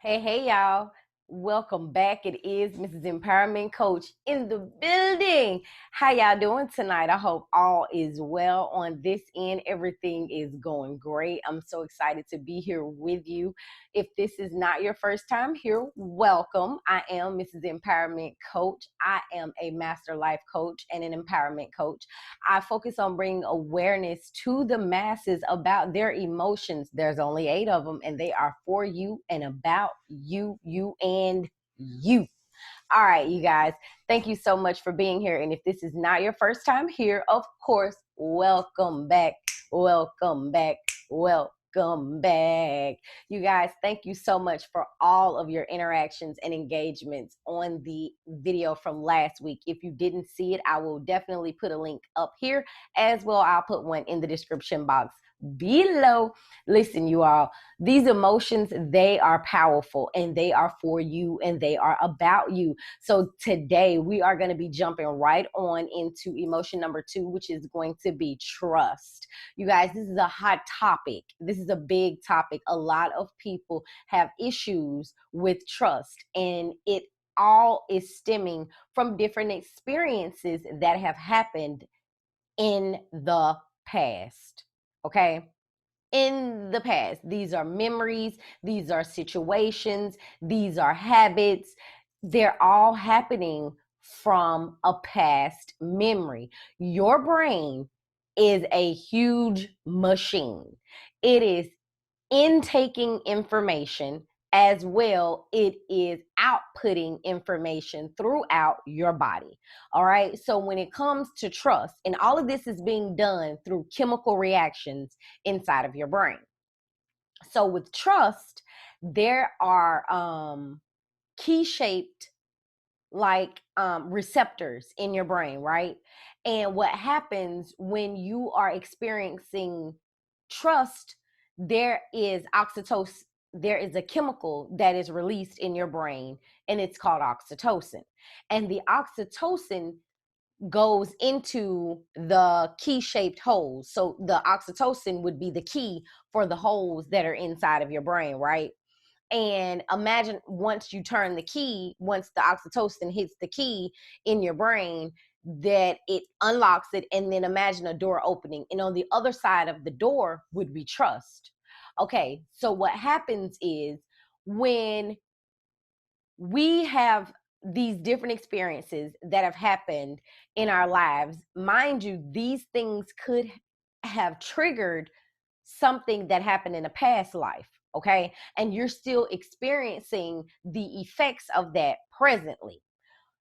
Hey, y'all. Welcome back. It is Mrs. Empowerment Coach in the building. How y'all doing tonight? I hope all is well on this end. Everything is going great. I'm so excited to be here with you. If this is not your first time here, welcome. I am Mrs. Empowerment Coach. I am a master life coach and an empowerment coach. I focus on bringing awareness to the masses about their emotions. There's only 8 of them, and they are for you and about you and you. All right, you guys, thank you so much for being here. And if this is not your first time here, of course, welcome back. Welcome back. Welcome back. You guys, thank you so much for all of your interactions and engagements on the video from last week. If you didn't see it, I will definitely put a link up here as well. I'll put one in the description box below. Listen, you all, these emotions, they are powerful and they are for you and they are about you. So today we are going to be jumping right on into emotion number 2, which is going to be trust. You guys, this is a hot topic. This is a big topic. A lot of people have issues with trust, and it all is stemming from different experiences that have happened in the past. Okay? In the past. These are memories, these are situations, these are habits. They're all happening from a past memory. Your brain is a huge machine. It is intaking information as well it is outputting information throughout your body. All right, so when it comes to trust, and all of this is being done through chemical reactions inside of your brain. So with trust, there are key shaped receptors in your brain, right? And what happens when you are experiencing trust, there is oxytocin. There is a chemical that is released in your brain, and it's called oxytocin. And the oxytocin goes into the key shaped holes. So the oxytocin would be the key for the holes that are inside of your brain, right? And imagine once you turn the key, once the oxytocin hits the key in your brain, that it unlocks it. And then imagine a door opening. And on the other side of the door would be trust. Okay, so what happens is when we have these different experiences that have happened in our lives, mind you, these things could have triggered something that happened in a past life, okay? And you're still experiencing the effects of that presently.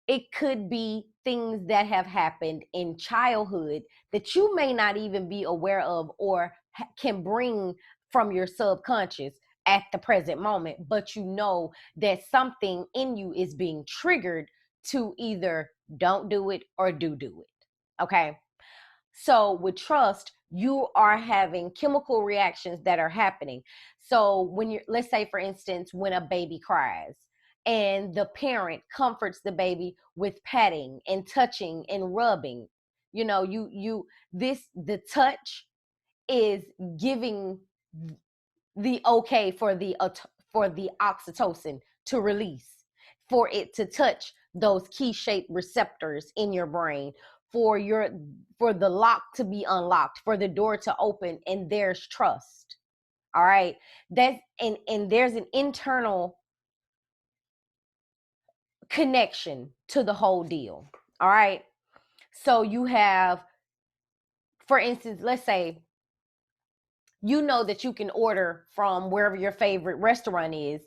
It could be things that have happened in childhood that you may not even be aware of or can bring from your subconscious at the present moment, but you know that something in you is being triggered to either don't do it or do it. Okay. So with trust, you are having chemical reactions that are happening. So when you're, let's say for instance, when a baby cries and the parent comforts the baby with patting and touching and rubbing, you know, the touch is giving the okay for the oxytocin to release, for it to touch those key shaped receptors in your brain, for the lock to be unlocked, for the door to open, and there's trust. All right, that's and there's an internal connection to the whole deal. All right, so you have, for instance, let's say you know that you can order from wherever your favorite restaurant is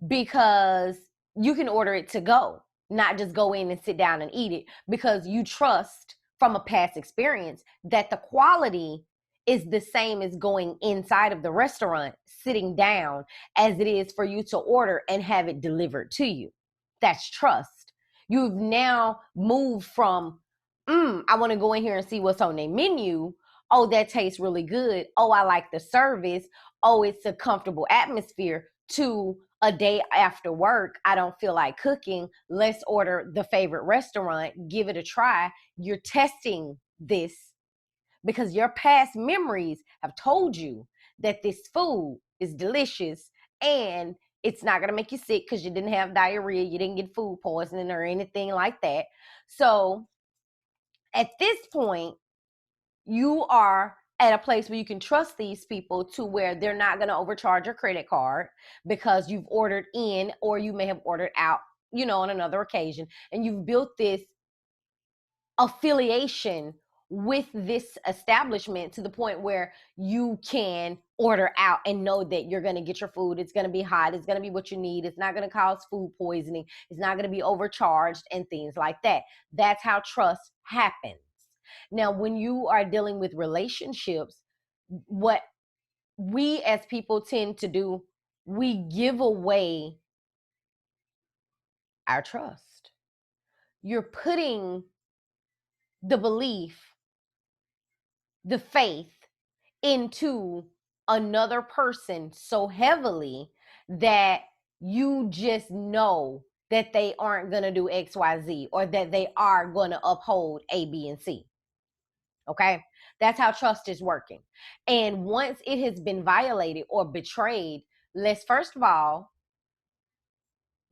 because you can order it to go, not just go in and sit down and eat it, because you trust from a past experience that the quality is the same as going inside of the restaurant, sitting down, as it is for you to order and have it delivered to you. That's trust. You've now moved from, I want to go in here and see what's on their menu. Oh, that tastes really good. Oh, I like the service. Oh, it's a comfortable atmosphere, to a day after work, I don't feel like cooking. Let's order the favorite restaurant, give it a try. You're testing this because your past memories have told you that this food is delicious and It's not going to make you sick because you didn't have diarrhea, you didn't get food poisoning or anything like that. So at this point, you are at a place where you can trust these people to where they're not going to overcharge your credit card because you've ordered in, or you may have ordered out, on another occasion, and you've built this affiliation with this establishment to the point where you can order out and know that you're going to get your food. It's going to be hot. It's going to be what you need. It's not going to cause food poisoning. It's not going to be overcharged and things like that. That's how trust happens. Now, when you are dealing with relationships, what we as people tend to do, we give away our trust. You're putting the belief, the faith into another person so heavily that you just know that they aren't going to do XYZ, or that they are going to uphold A, B, and C. Okay? That's how trust is working. And once it has been violated or betrayed, let's first of all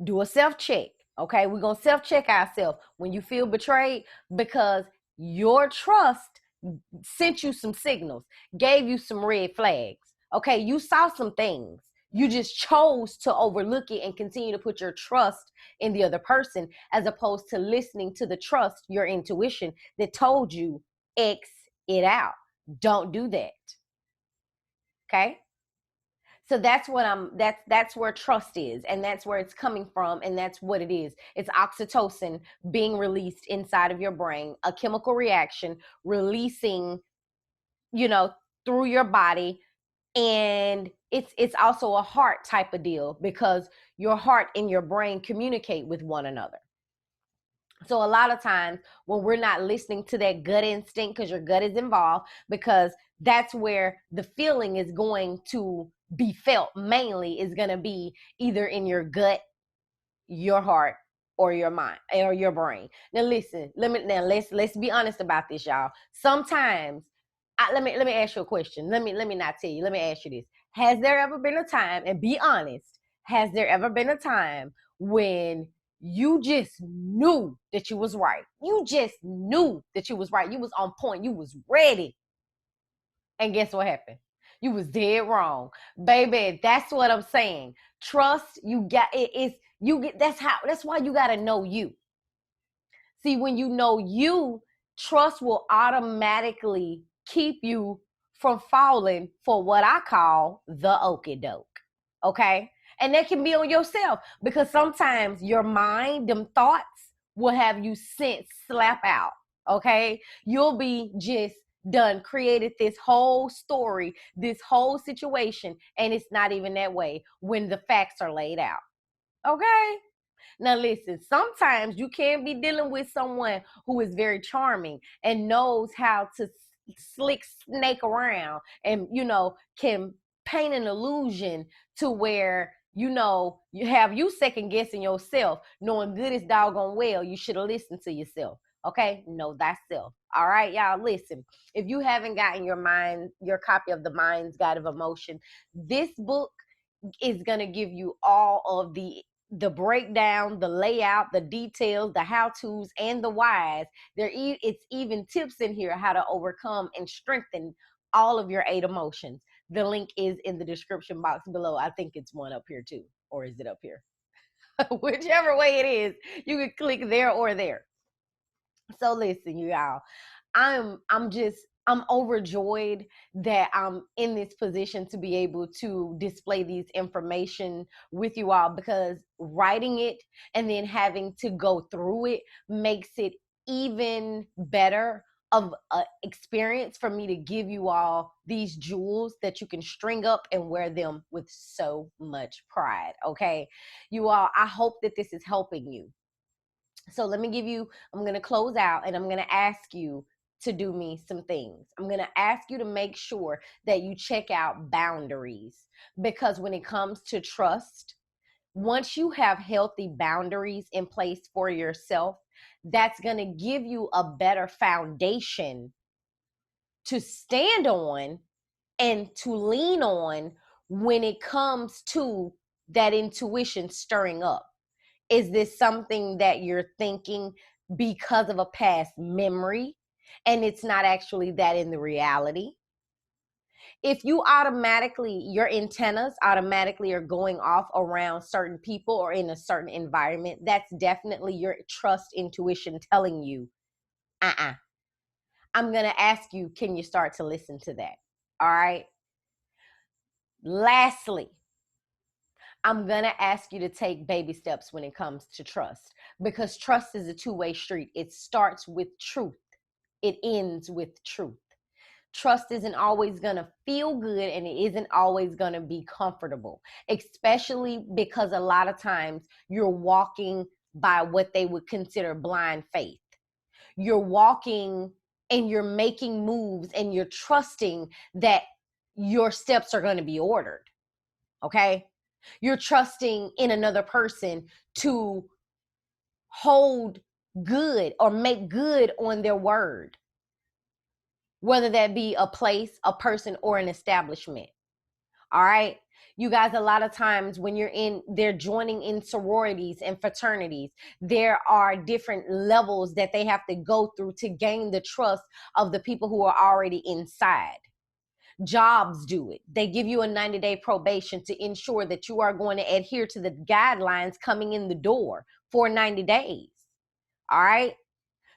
do a self-check. Okay? We're going to self-check ourselves when you feel betrayed, because your trust sent you some signals, gave you some red flags. Okay? You saw some things. You just chose to overlook it and continue to put your trust in the other person, as opposed to listening to the trust, your intuition that told you X it out. Don't do that. Okay? So that's what that's where trust is, and that's where it's coming from, and that's what it is. It's oxytocin being released inside of your brain, a chemical reaction releasing, through your body. And it's also a heart type of deal, because your heart and your brain communicate with one another. So a lot of times when we're not listening to that gut instinct, because your gut is involved, because that's where the feeling is going to be felt, mainly is going to be either in your gut, your heart, or your mind, or your brain. Now listen, let's be honest about this, y'all. Sometimes let me ask you a question. Let me not tell you. Let me ask you this. Has there ever been a time, and be honest, has there ever been a time when you just knew that you was right? You just knew that you was right. You was on point. You was ready. And guess what happened? You was dead wrong. Baby, that's what I'm saying. Trust, you got it is you get that's why you gotta know you. See, when you know you, trust will automatically keep you from falling for what I call the okie doke. Okay? And that can be on yourself, because sometimes your mind, them thoughts, will have you sent slap out. Okay? You'll be just done, created this whole story, this whole situation, and it's not even that way when the facts are laid out. Okay? Now, listen, sometimes you can be dealing with someone who is very charming and knows how to slick snake around, and, can paint an illusion to where, you have you second guessing yourself, knowing good as doggone well you should have listened to yourself. Okay? Know thyself. All right, y'all, listen. If you haven't gotten your copy of The Mind's Guide of Emotion, this book is going to give you all of the breakdown, the layout, the details, the how-tos, and the whys. It's even tips in here how to overcome and strengthen all of your 8 emotions. The link is in the description box below. I think it's one up here too, or is it up here? Whichever way it is, you can click there or there. So listen, you all, I'm overjoyed that I'm in this position to be able to display these information with you all, because writing it and then having to go through it makes it even better of an experience for me to give you all these jewels that you can string up and wear them with so much pride. Okay, you all, I hope that this is helping you. So I'm going to close out, and I'm going to ask you to do me some things. I'm going to ask you to make sure that you check out boundaries, because when it comes to trust, once you have healthy boundaries in place for yourself, that's going to give you a better foundation to stand on and to lean on when it comes to that intuition stirring up? Is this something that you're thinking because of a past memory and it's not actually that in the reality? If you automatically, your antennas automatically are going off around certain people or in a certain environment, that's definitely your trust intuition telling you, I'm going to ask you, can you start to listen to that? All right. Lastly, I'm going to ask you to take baby steps when it comes to trust, because trust is a two-way street. It starts with truth. It ends with truth. Trust isn't always going to feel good and it isn't always going to be comfortable, especially because a lot of times you're walking by what they would consider blind faith. You're walking and you're making moves and you're trusting that your steps are going to be ordered. Okay? You're trusting in another person to hold good or make good on their word, whether that be a place, a person, or an establishment. All right. You guys, a lot of times when they're joining in sororities and fraternities, there are different levels that they have to go through to gain the trust of the people who are already inside. Jobs do it. They give you a 90-day probation to ensure that you are going to adhere to the guidelines coming in the door for 90 days. All right.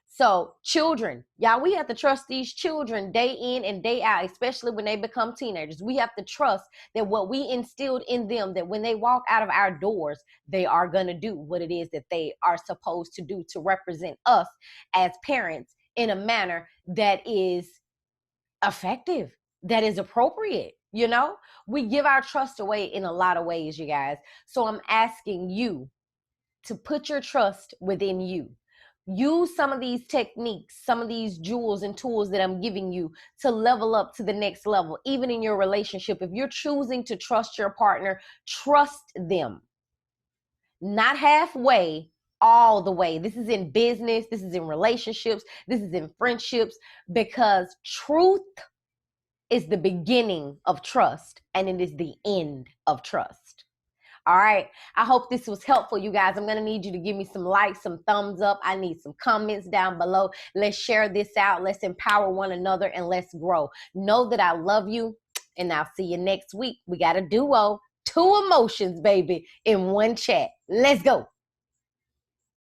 So children, y'all, we have to trust these children day in and day out, especially when they become teenagers. We have to trust that what we instilled in them, that when they walk out of our doors, they are going to do what it is that they are supposed to do to represent us as parents in a manner that is effective, that is appropriate. You know, we give our trust away in a lot of ways, you guys. So I'm asking you to put your trust within you. Use some of these techniques, some of these jewels and tools that I'm giving you to level up to the next level, even in your relationship. If you're choosing to trust your partner, trust them. Not halfway, all the way. This is in business, this is in relationships, this is in friendships, because truth is the beginning of trust and it is the end of trust. All right. I hope this was helpful, you guys. I'm going to need you to give me some likes, some thumbs up. I need some comments down below. Let's share this out. Let's empower one another and let's grow. Know that I love you and I'll see you next week. We got a duo, two emotions, baby, in one chat. Let's go.